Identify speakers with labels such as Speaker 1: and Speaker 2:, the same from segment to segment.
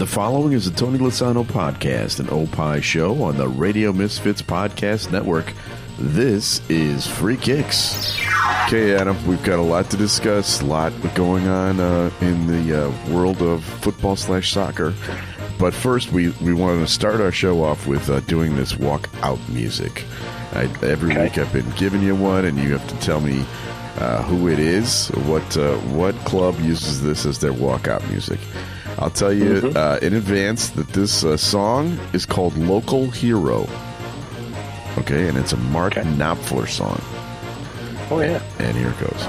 Speaker 1: The following is a Tony Lasano podcast, an Opie show on the Radio Misfits Podcast Network. This is Free Kicks. Okay, Adam, we've got a lot to discuss, a lot going on in the world of football/soccer. But first, we wanted to start our show off with doing this walk-out music. Every week I've been giving you one, and you have to tell me who it is, what club uses this as their walk-out music. I'll tell you in advance that this song is called Local Hero. Okay, and it's a Mark Knopfler song.
Speaker 2: Oh, yeah.
Speaker 1: And here it goes.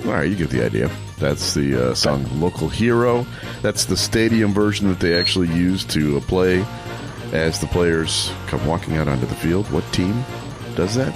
Speaker 1: All right, you get the idea. That's the song Local Hero. That's the stadium version that they actually use to play as the players come walking out onto the field. What team does that?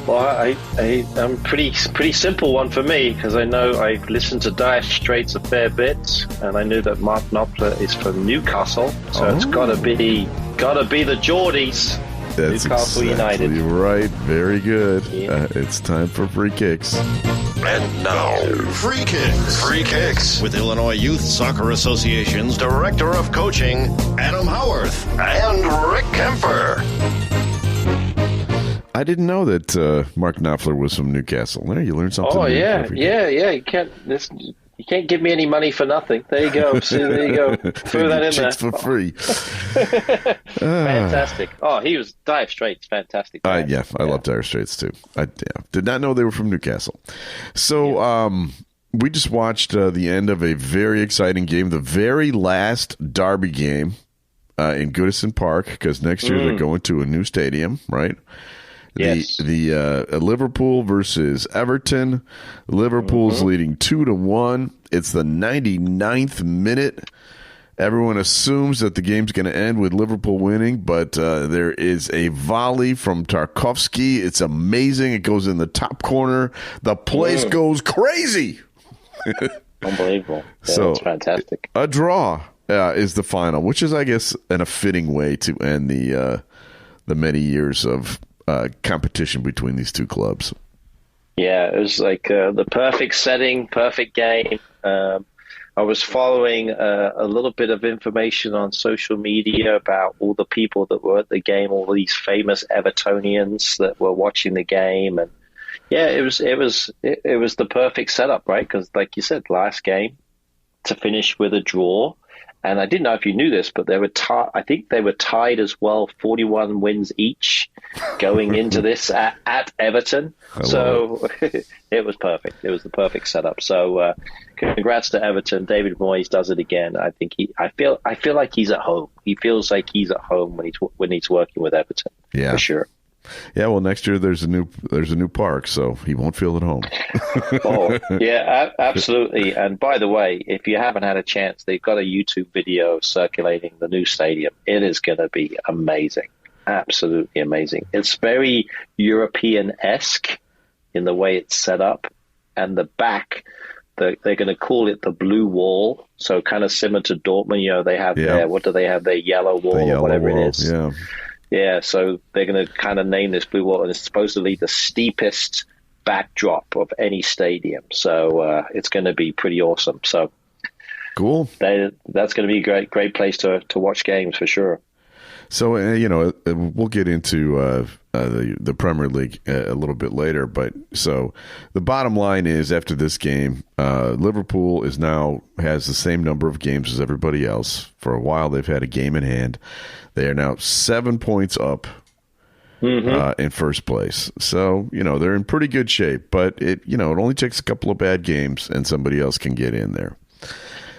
Speaker 2: Well, I'm pretty simple one for me, because I know I've listened to Dire Straits a fair bit, and I knew that Mark Knopfler is from Newcastle, so it's gotta be the Geordies.
Speaker 1: That's
Speaker 2: Newcastle
Speaker 1: exactly
Speaker 2: United.
Speaker 1: Right. Very good. Yeah. It's time for Free Kicks.
Speaker 3: And now, Free Kicks. Free Kicks with Illinois Youth Soccer Association's Director of Coaching, Adam Howarth, and Rick Kemper.
Speaker 1: I didn't know that Mark Knopfler was from Newcastle. There, you learned something.
Speaker 2: Oh,
Speaker 1: new.
Speaker 2: yeah. You can't give me any money for nothing. There you go. See, there you go. Throw that in there.
Speaker 1: For free.
Speaker 2: Fantastic. Oh, he was Dire Straits. Fantastic.
Speaker 1: I love Dire Straits too. I did not know they were from Newcastle. So we just watched the end of a very exciting game, the very last derby game in Goodison Park, because next year they're going to a new stadium, right?
Speaker 2: Yes.
Speaker 1: The Liverpool versus Everton. Liverpool's leading 2-1. It's the 99th minute. Everyone assumes that the game's going to end with Liverpool winning, but there is a volley from Tarkowski. It's amazing. It goes in the top corner. The place goes crazy.
Speaker 2: Unbelievable. Yeah,
Speaker 1: So
Speaker 2: it's fantastic.
Speaker 1: A draw is the final, which is, I guess, a fitting way to end the many years of competition between these two clubs.
Speaker 2: Yeah, it was like the perfect setting, perfect game. I was following a little bit of information on social media about all the people that were at the game, all these famous Evertonians that were watching the game, and yeah, it was the perfect setup, right? Because, like you said, last game to finish with a draw. And I didn't know if you knew this, but they were I think they were tied as well, 41 wins each going into this at Everton. So it was perfect. It was the perfect setup. So congrats to Everton. David Moyes does it again. I think I feel like he's at home. He feels like he's at home when he's working with Everton. Yeah, for sure.
Speaker 1: Yeah, well, next year there's a new park, so he won't feel at home.
Speaker 2: Oh, yeah, absolutely. And by the way, if you haven't had a chance, they've got a YouTube video circulating the new stadium. It is going to be amazing, absolutely amazing. It's very European-esque in the way it's set up, and the back, they're going to call it the blue wall, so kind of similar to Dortmund. You know, they have what do they have? Their yellow wall or whatever it is.
Speaker 1: Yeah.
Speaker 2: Yeah, so they're going to kind of name this blue wall, and it's supposedly the steepest backdrop of any stadium. So it's going to be pretty awesome. So
Speaker 1: cool.
Speaker 2: That's going to be a great place to watch games for sure.
Speaker 1: So, we'll get into the Premier League a little bit later. But so the bottom line is, after this game, Liverpool has the same number of games as everybody else. For a while, they've had a game in hand. They are now 7 points up in first place. So, they're in pretty good shape. But it only takes a couple of bad games and somebody else can get in there.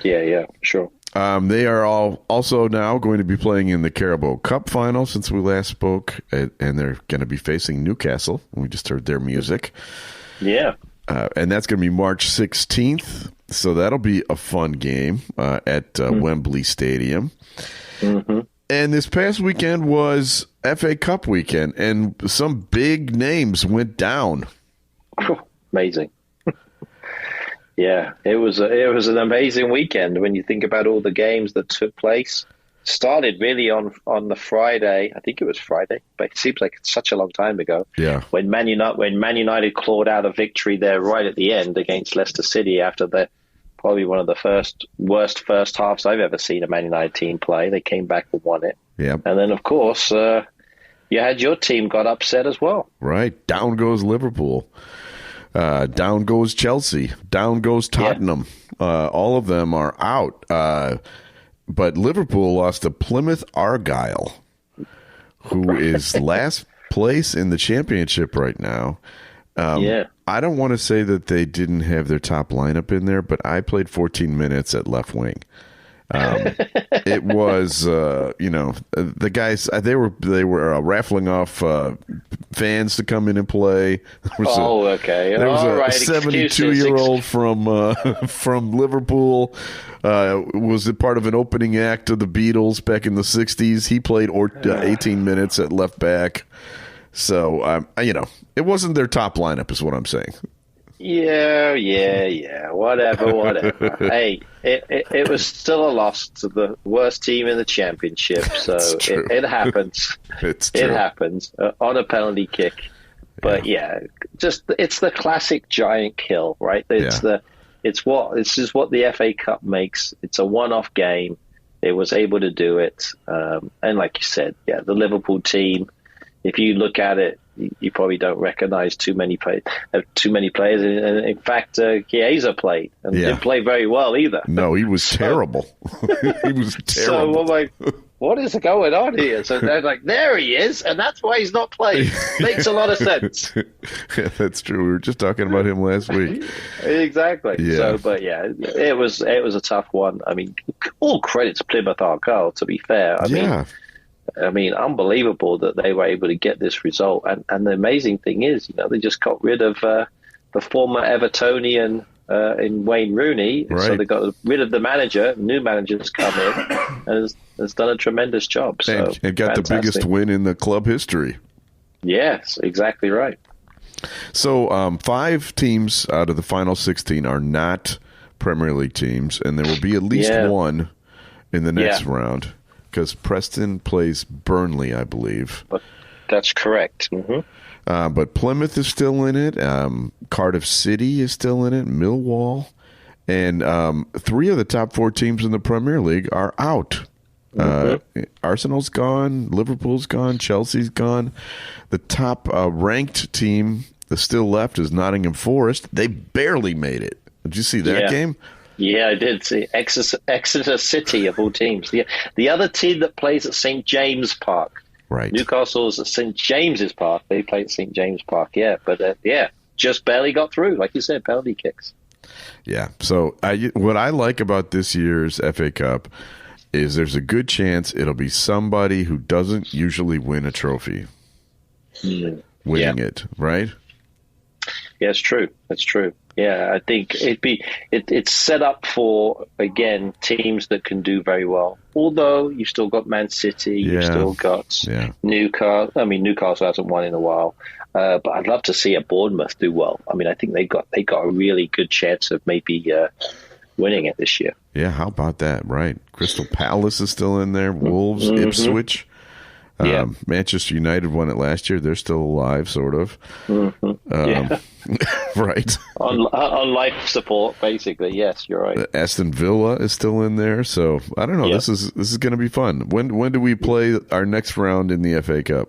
Speaker 2: Yeah, sure.
Speaker 1: They are also now going to be playing in the Carabao Cup final since we last spoke, and they're going to be facing Newcastle. We just heard their music.
Speaker 2: Yeah.
Speaker 1: And that's going to be March 16th. So that'll be a fun game at Wembley Stadium.
Speaker 2: Mm-hmm.
Speaker 1: And this past weekend was FA Cup weekend, and some big names went down.
Speaker 2: Amazing. Yeah, it was an amazing weekend when you think about all the games that took place. Started really on the Friday. I think it was Friday, but it seems like it's such a long time ago.
Speaker 1: Yeah.
Speaker 2: When Man United clawed out a victory there right at the end against Leicester City after probably one of the worst first halves I've ever seen a Man United team play. They came back and won it.
Speaker 1: Yeah.
Speaker 2: And then, of course, you had your team got upset as well.
Speaker 1: Right. Down goes Liverpool. Down goes Chelsea. Down goes Tottenham. Yeah. All of them are out. But Liverpool lost to Plymouth Argyle, who is last place in the championship right now. I don't want to say that they didn't have their top lineup in there, but I played 14 minutes at left wing. It was, the guys, they were raffling off fans to come in and play. There was a 72-year-old from Liverpool. Was a part of an opening act of the Beatles back in the 60s. He played 18 minutes at left back. So, it wasn't their top lineup is what I'm saying.
Speaker 2: Yeah. Whatever. Hey, it was still a loss to the worst team in the championship. So it happens.
Speaker 1: It's true.
Speaker 2: It happens on a penalty kick. But it's the classic giant kill, right? This is what the FA Cup makes. It's a one-off game. It was able to do it. And like you said, the Liverpool team, if you look at it, you probably don't recognize too many players. And in fact, Chiesa played and didn't play very well either.
Speaker 1: No, he was terrible. He was terrible.
Speaker 2: So I'm like, what is going on here? So they're like, there he is, and that's why he's not playing. Makes a lot of sense.
Speaker 1: Yeah, that's true. We were just talking about him last week.
Speaker 2: Exactly.
Speaker 1: Yeah.
Speaker 2: So, but it was a tough one. I mean, all credit to Plymouth Argyle, to be fair. I mean, unbelievable that they were able to get this result. And the amazing thing is, they just got rid of the former Evertonian in Wayne Rooney.
Speaker 1: Right.
Speaker 2: So they got rid of the manager. New manager's come in and has done a tremendous job. So
Speaker 1: and got the biggest win in the club history.
Speaker 2: Yes, exactly right.
Speaker 1: So 5 teams out of the final 16 are not Premier League teams, and there will be at least one in the next round. Because Preston plays Burnley, I believe.
Speaker 2: That's correct. Mm-hmm.
Speaker 1: But Plymouth is still in it. Cardiff City is still in it. Millwall. And 3 of the top 4 teams in the Premier League are out. Mm-hmm. Arsenal's gone. Liverpool's gone. Chelsea's gone. The top ranked team that's still left is Nottingham Forest. They barely made it. Did you see that game?
Speaker 2: Yeah, I did see Exeter City of all teams. The other team that plays at St. James Park.
Speaker 1: Right.
Speaker 2: Newcastle's at St. James's Park. They play at St. James Park, But, just barely got through. Like you said, penalty kicks. Yeah.
Speaker 1: So what I like about this year's FA Cup is there's a good chance it'll be somebody who doesn't usually win a trophy winning it, right?
Speaker 2: Yeah, it's true. That's true. Yeah, I think it's set up for, again, teams that can do very well. Although you've still got Man City, you've still got Newcastle. I mean, Newcastle hasn't won in a while, but I'd love to see a Bournemouth do well. I mean, I think they got a really good chance of maybe winning it this year.
Speaker 1: Yeah, how about that? Right, Crystal Palace is still in there. Wolves, Ipswich. Manchester United won it last year. They're still alive, sort of. Right.
Speaker 2: On life support, basically. Yes, you're right.
Speaker 1: Aston Villa is still in there. So I don't know. Yep. This is going to be fun. When do we play our next round in the FA Cup?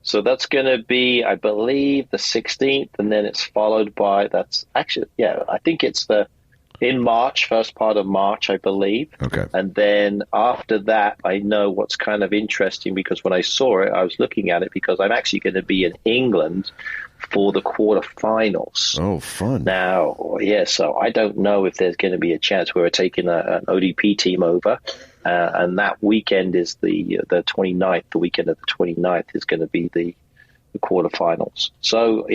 Speaker 2: So that's going to be, I believe, the 16th, and then it's followed by I think it's in March, first part of March, I believe.
Speaker 1: Okay.
Speaker 2: And then after that, I know what's kind of interesting because when I saw it, I was looking at it because I'm actually going to be in England for the quarterfinals.
Speaker 1: Oh, fun.
Speaker 2: Now, so I don't know if there's going to be a chance where we're taking an ODP team over. And that weekend is the 29th. The weekend of the 29th is going to be the quarterfinals. So,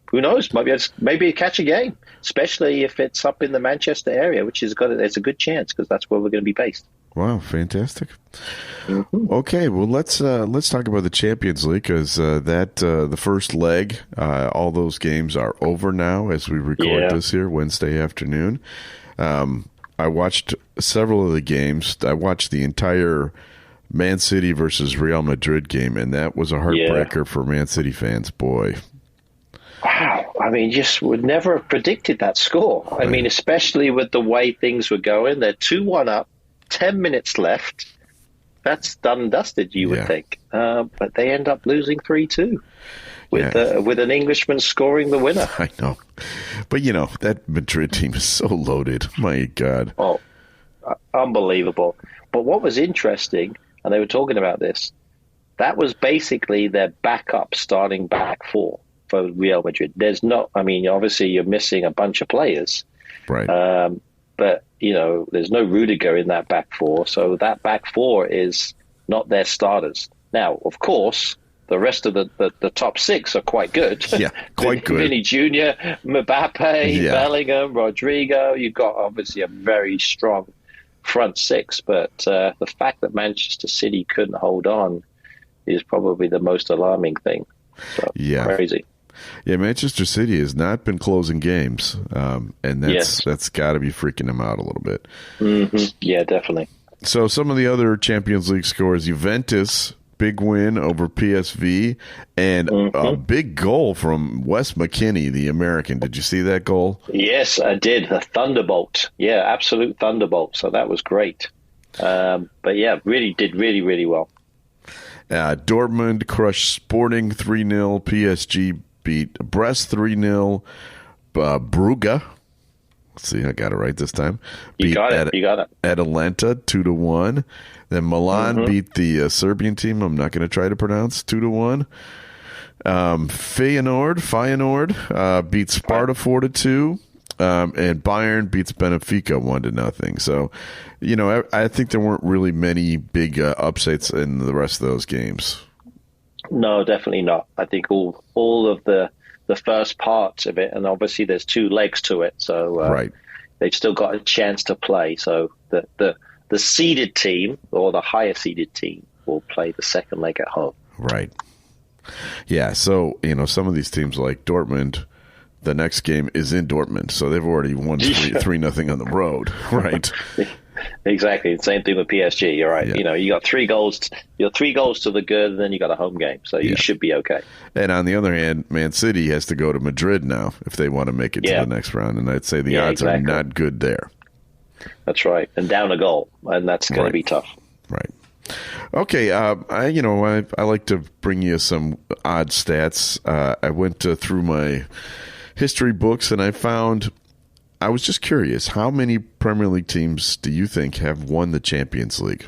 Speaker 2: who knows? Maybe catch a game, especially if it's up in the Manchester area, which there's a good chance because that's where we're going to be based.
Speaker 1: Wow, fantastic. Okay, well let's talk about the Champions League because the first leg, all those games are over now as we record this here Wednesday afternoon. I watched several of the games. I watched the entire Man City versus Real Madrid game, and that was a heartbreaker for Man City fans. Boy.
Speaker 2: Wow. I mean, just would never have predicted that score. Right. I mean, especially with the way things were going. They're 2-1 up, 10 minutes left. That's done and dusted, you would think. But they end up losing 3-2 with an Englishman scoring the winner.
Speaker 1: I know. But, that Madrid team is so loaded. My God.
Speaker 2: Oh, unbelievable. But what was interesting, and they were talking about this, that was basically their backup starting back four for Real Madrid. Obviously you're missing a bunch of players.
Speaker 1: Right.
Speaker 2: But, there's no Rudiger in that back four. So that back four is not their starters. Now, of course, the rest of the top six are quite good.
Speaker 1: Yeah, quite good.
Speaker 2: Vinny Jr., Mbappe, Bellingham, Rodrigo. You've got obviously a very strong front six. But the fact that Manchester City couldn't hold on is probably the most alarming thing. So, crazy.
Speaker 1: Yeah, Manchester City has not been closing games, and that's got to be freaking them out a little bit.
Speaker 2: Mm-hmm. Yeah, definitely.
Speaker 1: So some of the other Champions League scores, Juventus, big win over PSV, and a big goal from Wes McKennie, the American. Did you see that goal?
Speaker 2: Yes, I did. A thunderbolt. Yeah, absolute thunderbolt. So that was great. But yeah, did really well.
Speaker 1: Dortmund crushed Sporting 3-0. PSG beat Brest 3-0. Brugge, let's see, I got it right this time.
Speaker 2: You got it.
Speaker 1: Atalanta 2-1. Then Milan beat the Serbian team. I'm not going to try to pronounce 2-1. Feyenoord beat Sparta 4-2. And Bayern beats Benfica 1-0. So, I think there weren't really many big upsets in the rest of those games.
Speaker 2: No, definitely not. I think all of the first parts of it, and obviously there's two legs to it, so they've still got a chance to play. So the seeded team or the higher seeded team will play the second leg at home.
Speaker 1: Right. Yeah. So some of these teams like Dortmund, the next game is in Dortmund, so they've already won 3-0 on the road. Right.
Speaker 2: Exactly. Same thing with PSG. You're right.
Speaker 1: Yeah.
Speaker 2: You got 3 goals. You're 3 goals to the good, and then you got a home game, so you should be okay.
Speaker 1: And on the other hand, Man City has to go to Madrid now if they want to make it to the next round, and I'd say the odds are not good there.
Speaker 2: That's right, and down a goal, and that's going to be tough.
Speaker 1: Right. Okay. I like to bring you some odd stats. I went through my history books, and I was just curious, how many Premier League teams do you think have won the Champions League?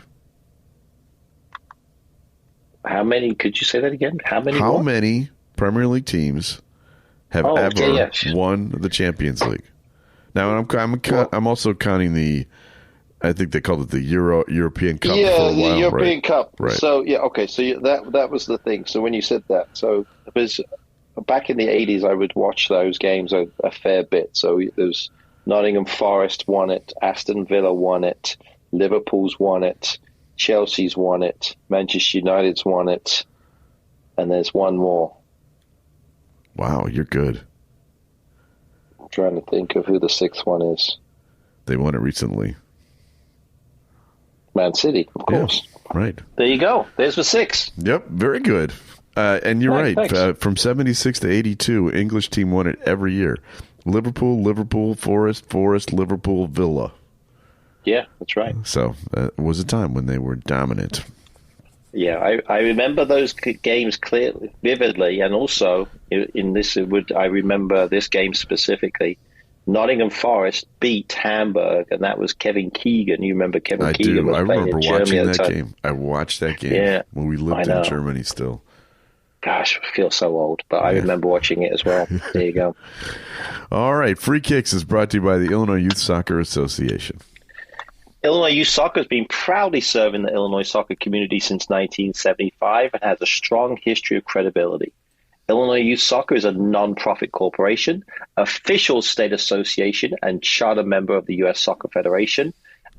Speaker 2: How many? Could you say that again? How
Speaker 1: many Premier League teams have won the Champions League? Now, I'm also counting I think they called it the European Cup for a while.
Speaker 2: Yeah, the European Cup.
Speaker 1: Right.
Speaker 2: So, okay, so that was the thing. So when you said that, so it was back in the 80s, I would watch those games a fair bit. So there's Nottingham Forest won it, Aston Villa won it, Liverpool's won it, Chelsea's won it, Manchester United's won it, and there's one more.
Speaker 1: Wow, you're good.
Speaker 2: I'm trying to think of who the 6th one is.
Speaker 1: They won it recently.
Speaker 2: Man City, of course.
Speaker 1: Yeah, right.
Speaker 2: There you go. There's the 6.
Speaker 1: Yep, very good. And you're right. From 76 to 82, English team won it every year. Liverpool, Forest, Liverpool, Villa.
Speaker 2: Yeah, that's right.
Speaker 1: So it was a time when they were dominant.
Speaker 2: Yeah, I remember those games clearly, vividly, and also I remember this game specifically. Nottingham Forest beat Hamburg, and that was Kevin Keegan. You remember Kevin Keegan?
Speaker 1: I remember watching that game. I watched that game when we lived in Germany still.
Speaker 2: Gosh, I feel so old, but I remember watching it as well. There you go.
Speaker 1: All right, Free Kicks is brought to you by the Illinois Youth Soccer Association.
Speaker 2: Illinois Youth Soccer has been proudly serving the Illinois soccer community since 1975 and has a strong history of credibility. Illinois Youth Soccer is a non-profit corporation, official state association, and charter member of the U.S. Soccer Federation,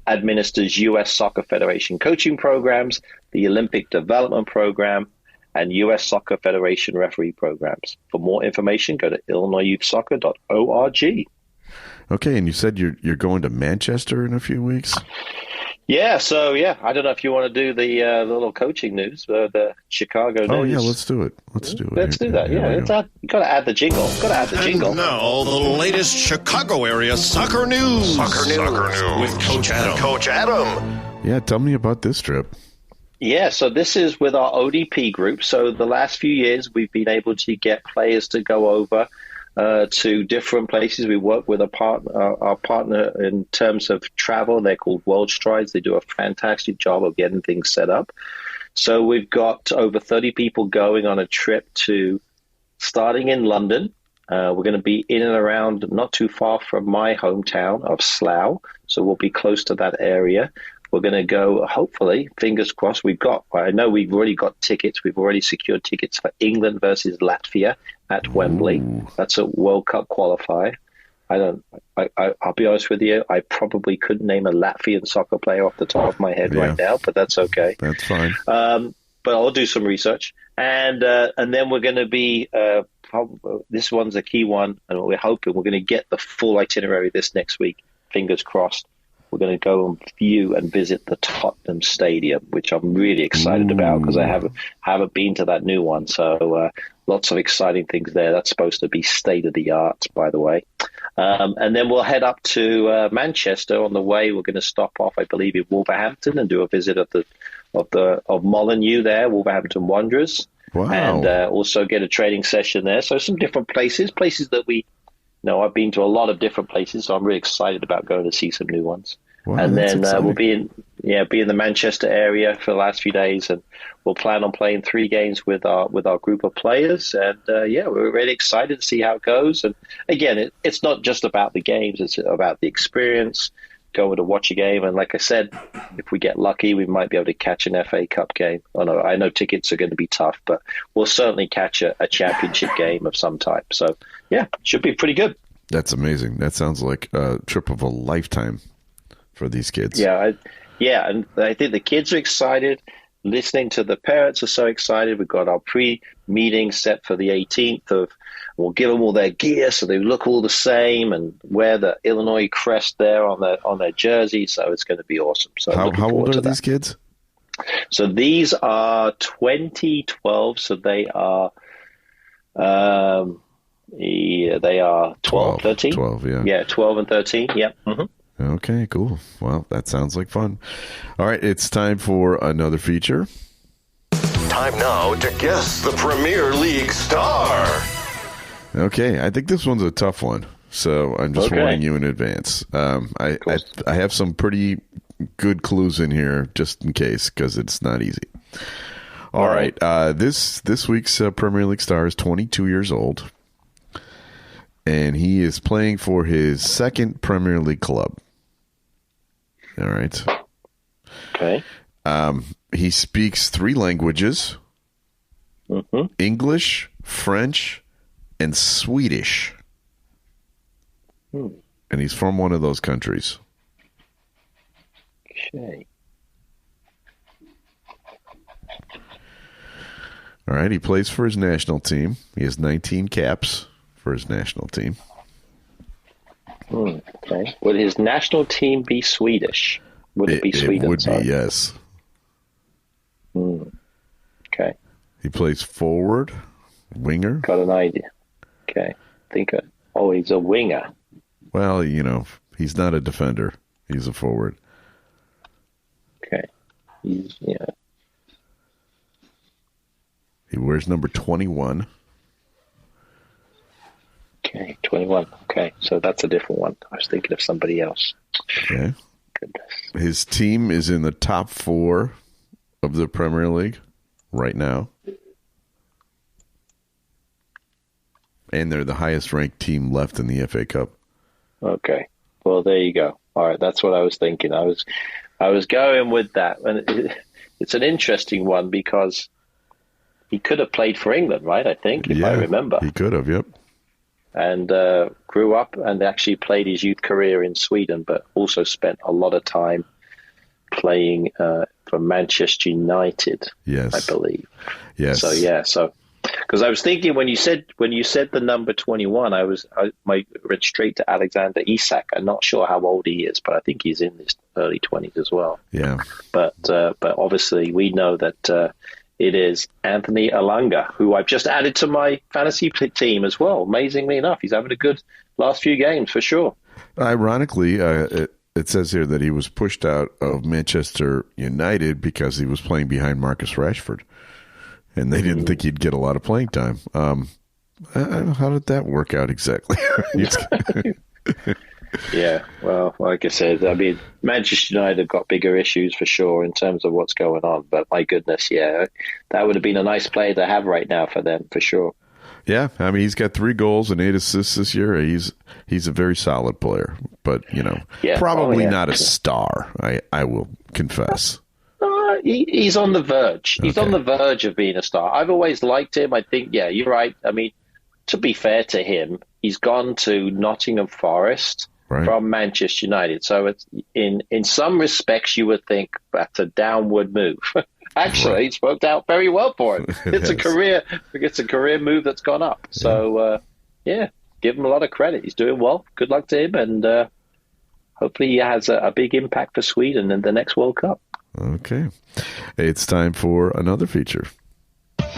Speaker 2: administers U.S. Soccer Federation coaching programs, the Olympic Development Program, and U.S. Soccer Federation referee programs. For more information, go to illinoisyouthsoccer.org.
Speaker 1: Okay, and you said you're going to Manchester in a few weeks?
Speaker 2: Yeah, so I don't know if you want to do the little coaching news, the Chicago news.
Speaker 1: Oh yeah, let's do it. Let's do
Speaker 2: that. Yeah, you got to add the jingle.
Speaker 3: And now the latest Chicago area soccer news. Soccer news with Coach Adam.
Speaker 1: Yeah, tell me about this trip.
Speaker 2: Yeah, so this is with our ODP group. So the last few years, we've been able to get players to go over to different places. We work with our partner in terms of travel. They're called World Strides. They do a fantastic job of getting things set up. So we've got over 30 people going on a trip starting in London. We're going to be in and around not too far from my hometown of Slough. So we'll be close to that area. We're going to go, hopefully, fingers crossed. I know we've already got tickets. We've already secured tickets for England versus Latvia at Wembley.
Speaker 1: Ooh.
Speaker 2: That's a World Cup qualifier. I'll be honest with you. I probably couldn't name a Latvian soccer player off the top of my head right now, but that's okay.
Speaker 1: That's fine.
Speaker 2: But I'll do some research. And then we're going to be, this one's a key one, and we're hoping we're going to get the full itinerary this next week. Fingers crossed. We're going to go and view and visit the Tottenham Stadium, which I'm really excited about because I haven't been to that new one. So lots of exciting things there. That's supposed to be state of the art, by the way. And then we'll head up to Manchester. On the way, we're going to stop off, I believe, in Wolverhampton and do a visit of Molineux there, Wolverhampton Wanderers.
Speaker 1: Wow.
Speaker 2: And also get a training session there. So some different places that we. No, I've been to a lot of different places, so I'm really excited about going to see some new ones.
Speaker 1: Wow,
Speaker 2: and then we'll be in the Manchester area for the last few days, and we'll plan on playing 3 games with our group of players. And we're really excited to see how it goes. And again, it's not just about the games; it's about the experience. Going to watch a game, and like I said, if we get lucky, we might be able to catch an FA Cup game. I know tickets are going to be tough, but we'll certainly catch a championship game of some type. So, should be pretty good.
Speaker 1: That's amazing. That sounds like a trip of a lifetime for these kids.
Speaker 2: And I think the kids are excited. Listening to the parents are so excited. We've got our pre-meeting set for the 18th. We'll give them all their gear so they look all the same and wear the Illinois crest there on their jersey. So it's going to be awesome. So
Speaker 1: how old are these kids?
Speaker 2: So these are 2012. So they are they are 12, 13.
Speaker 1: 12, yeah.
Speaker 2: Yeah, 12 and 13. Yeah. Mm-hmm.
Speaker 1: Okay, cool. Well, that sounds like fun. All right, it's time for another feature.
Speaker 3: Time now to guess the Premier League star.
Speaker 1: Okay, I think this one's a tough one, so I'm just warning you in advance. I have some pretty good clues in here just in case because it's not easy. All right. This week's Premier League star is 22 years old, and he is playing for his second Premier League club. All right.
Speaker 2: Okay.
Speaker 1: He speaks 3 languages, English, French, and Swedish. And he's from one of those countries.
Speaker 2: Okay.
Speaker 1: All right. He plays for his national team. He has 19 caps for his national team.
Speaker 2: Okay. Would his national team be Swedish? Would it be Sweden?
Speaker 1: It would be, yes.
Speaker 2: Okay.
Speaker 1: He plays forward, winger.
Speaker 2: Got an idea. Okay. He's a winger.
Speaker 1: Well, he's not a defender. He's a forward.
Speaker 2: Okay. He
Speaker 1: wears number 21.
Speaker 2: Okay, 21. Okay, so that's a different one. I was thinking of somebody else.
Speaker 1: Okay.
Speaker 2: Goodness.
Speaker 1: His team is in the top 4 of the Premier League right now. And they're the highest ranked team left in the FA Cup.
Speaker 2: Okay. Well, there you go. All right, that's what I was thinking. I was going with that. And it's an interesting one because he could have played for England, right? I think, if I remember.
Speaker 1: He could have, yep.
Speaker 2: And grew up and actually played his youth career in Sweden, but also spent a lot of time playing for Manchester United.
Speaker 1: Yes,
Speaker 2: I believe.
Speaker 1: Yes.
Speaker 2: So because I was thinking when you said the number 21, I went straight to Alexander Isak. I'm not sure how old he is, but I think he's in his early 20s as well.
Speaker 1: Yeah.
Speaker 2: But obviously we know that it is Anthony Elanga, who I've just added to my fantasy team as well. Amazingly enough, he's having a good last few games for sure.
Speaker 1: Ironically, it says here that he was pushed out of Manchester United because he was playing behind Marcus Rashford. And they didn't think he'd get a lot of playing time. How did that work out exactly?
Speaker 2: Yeah, well, like I said, I mean, Manchester United have got bigger issues for sure in terms of what's going on. But my goodness, yeah, that would have been a nice player to have right now for them, for sure.
Speaker 1: Yeah, I mean, he's got 3 goals and 8 assists this year. He's a very solid player, but, probably not a star, I will confess.
Speaker 2: He's on the verge. He's on the verge of being a star. I've always liked him. I think, yeah, you're right. I mean, to be fair to him, he's gone to Nottingham Forest from Manchester United. So it's in some respects, you would think that's a downward move. Actually, it's worked out very well for him. It's a career move that's gone up. So, give him a lot of credit. He's doing well. Good luck to him, and hopefully he has a big impact for Sweden in the next World Cup.
Speaker 1: Okay. It's time for another feature.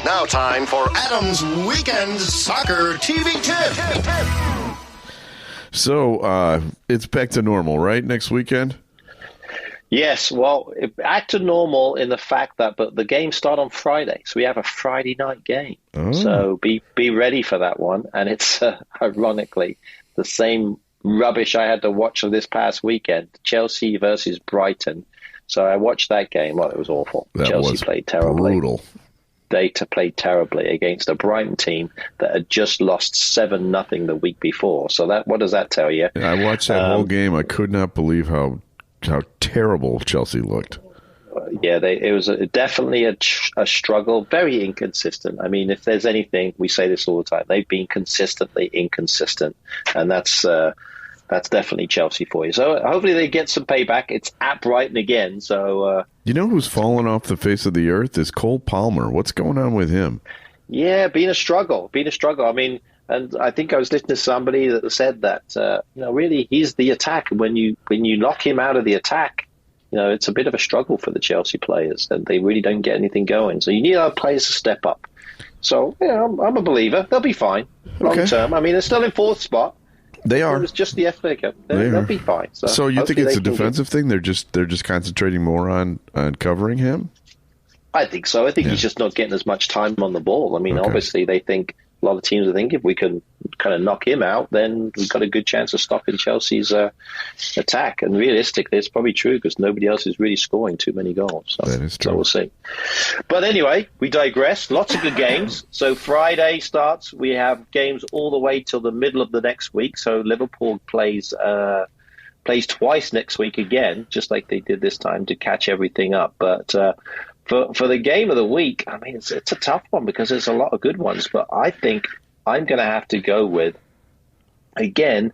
Speaker 3: Now time for Adam's Weekend Soccer TV Tip.
Speaker 1: So, it's back to normal, right, next weekend?
Speaker 2: Yes, well, back to normal in the fact that but the games start on Friday, so we have a Friday night game. Oh. So be ready for that one. And it's, ironically, the same rubbish I had to watch this past weekend, Chelsea versus Brighton. So I watched that game. Well, it was awful. Chelsea played terribly.
Speaker 1: Brutal.
Speaker 2: They played terribly against a Brighton team that had just lost 7-0 the week before. So what does that tell you?
Speaker 1: I watched that whole game. I could not believe how terrible Chelsea looked.
Speaker 2: Yeah, it was definitely a struggle. Very inconsistent. I mean, if there's anything, we say this all the time. They've been consistently inconsistent, and that's definitely Chelsea for you. So hopefully they get some payback. It's at Brighton again. So
Speaker 1: you know who's fallen off the face of the earth is Cole Palmer. What's going on with him?
Speaker 2: Yeah, been a struggle. I mean, and I think I was listening to somebody that said that really he's the attack. When you knock him out of the attack, it's a bit of a struggle for the Chelsea players, and they really don't get anything going. So you need our players to step up. So I'm a believer. They'll be fine long term. I mean, they're still in 4th spot.
Speaker 1: They are.
Speaker 2: It was just the FA Cup. They'll be fine.
Speaker 1: So you think it's a defensive thing? They're just concentrating more on covering him?
Speaker 2: I think so. I think he's just not getting as much time on the ball. I mean, obviously they think, a lot of teams are thinking, if we can kind of knock him out, then we've got a good chance of stopping Chelsea's attack. And realistically, it's probably true because nobody else is really scoring too many goals. So,
Speaker 1: that is true.
Speaker 2: So we'll see. But anyway, we digress. Lots of good games. So Friday starts. We have games all the way till the middle of the next week. So Liverpool plays twice next week again, just like they did this time to catch everything up. But for the game of the week, I mean, it's a tough one because there's a lot of good ones. But I think I'm going to have to go with, again,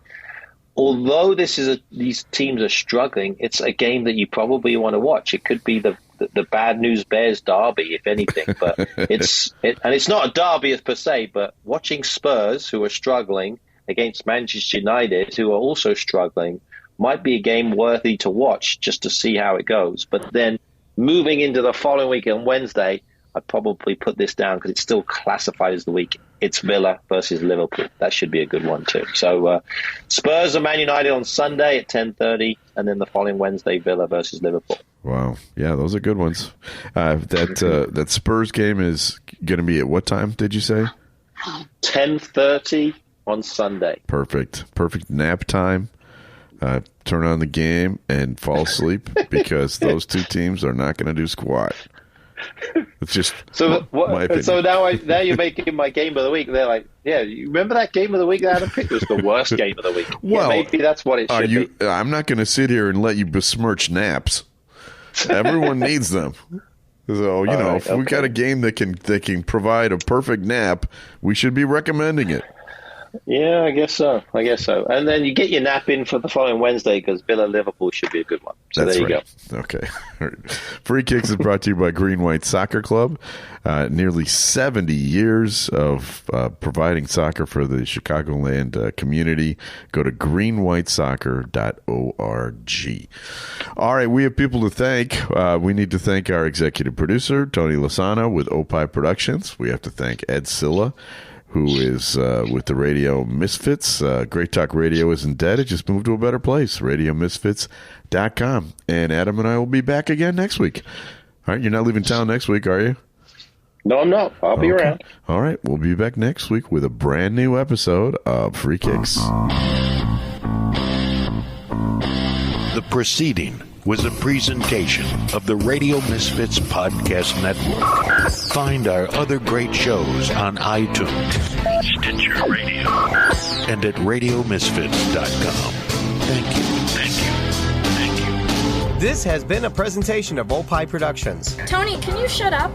Speaker 2: although these teams are struggling, it's a game that you probably want to watch. It could be the Bad News Bears derby, if anything. But it's not a derby per se, but watching Spurs, who are struggling, against Manchester United, who are also struggling, might be a game worthy to watch just to see how it goes. But then moving into the following week on Wednesday, I'd probably put this down because it's still classified as the week. It's Villa versus Liverpool. That should be a good one too. So Spurs and Man United on Sunday at 10:30, and then the following Wednesday, Villa versus Liverpool.
Speaker 1: Wow. Yeah, those are good ones. That Spurs game is going to be at what time, did you say?
Speaker 2: 10:30 on Sunday.
Speaker 1: Perfect nap time. Turn on the game and fall asleep because those two teams are not going to do squat. It's just my opinion.
Speaker 2: So now you're making my game of the week. They're like, yeah, you remember that game of the week that Adam picked? It was the worst game of the week.
Speaker 1: Well,
Speaker 2: maybe that's what it should be.
Speaker 1: I'm not going to sit here and let you besmirch naps. Everyone needs them. So if we got a game that can provide a perfect nap, we should be recommending it.
Speaker 2: Yeah, I guess so. And then you get your nap in for the following Wednesday because Villa-Liverpool should be a good one. So
Speaker 1: That's
Speaker 2: there you
Speaker 1: right.
Speaker 2: go.
Speaker 1: Okay. Free Kicks is brought to you by Green White Soccer Club. Nearly 70 years of providing soccer for the Chicagoland community. Go to greenwhitesoccer.org. All right, we have people to thank. We need to thank our executive producer, Tony Lasano, with Opie Productions. We have to thank Ed Silla, who is with the Radio Misfits. Great Talk Radio isn't dead. It just moved to a better place, radiomisfits.com. And Adam and I will be back again next week. All right, you're not leaving town next week, are you?
Speaker 2: No, I'm not. I'll be around.
Speaker 1: All right, we'll be back next week with a brand new episode of Free Kicks.
Speaker 4: The proceeding was a presentation of the Radio Misfits Podcast Network. Find our other great shows on iTunes, Stitcher Radio, and at radiomisfits.com. Thank you.
Speaker 5: This has been a presentation of Opie Productions.
Speaker 6: Tony, can you shut up?